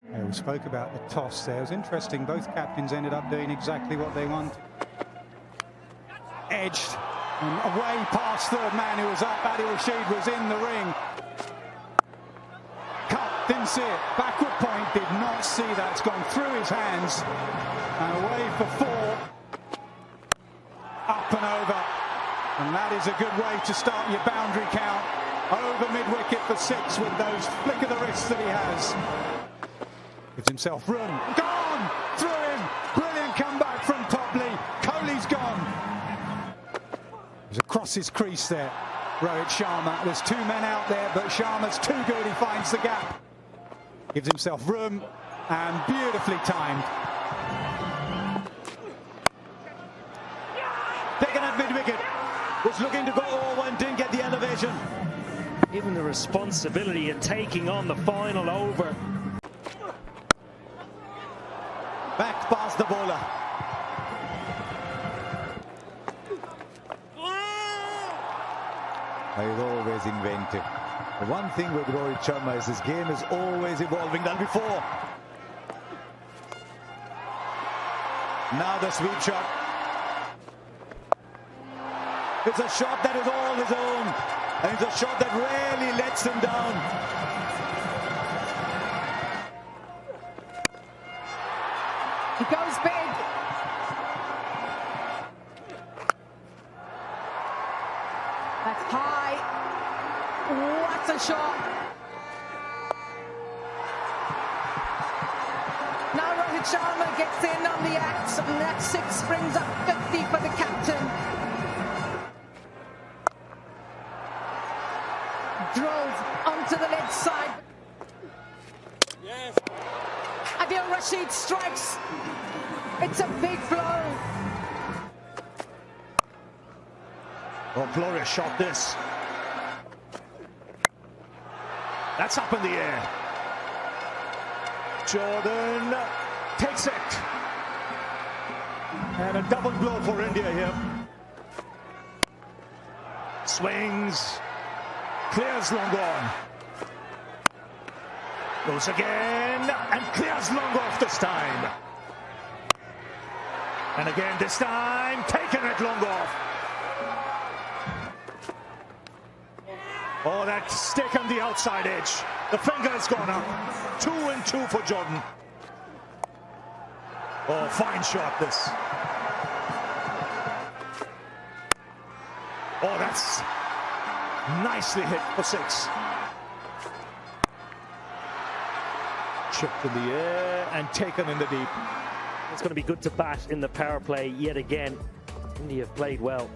We spoke about the toss there. It was interesting. Both captains ended up doing exactly what they wanted. Edged and away past third man who was up. Adil Rashid was in the ring. Cut, didn't see it. Backward point, did not see that. It's gone through his hands. And away for 4. Up and over. And that is a good way to start your boundary count. Over mid-wicket for 6 with those flick of the wrists that he has. Gives himself room. Gone! Through him! Brilliant comeback from Topley. Kohli's gone. He's across his crease there. Rohit Sharma. There's 2 men out there, but Sharma's too good. He finds the gap. Gives himself room and beautifully timed. Taken at mid-wicket. Was looking to go over and didn't get the elevation. Given the responsibility of taking on the final over. Back past the bowler. He's always inventive. The one thing with Rohit Sharma is his game is always evolving than before. Now the sweep shot. It's a shot that is all his own. And it's a shot that rarely lets him down. He goes big. That's high. What a shot. Now Rohit Sharma gets in on the act, and that 6 brings up 50 for the captain. Drove onto the leg side. Yes. Adil Rashid strikes. It's a big blow. Oh, glorious shot this. That's up in the air. Jordan takes it. And a double blow for India here. Swings. Clears long on. Goes again and clears long off this time. And again this time, taking it long off. Oh, that stick on the outside edge. The finger has gone up. 2 and 2 for Jordan. Oh, fine shot this. Oh, that's nicely hit for 6. Chipped in the air and taken in the deep. It's going to be good to bat in the power play yet again. India have played well.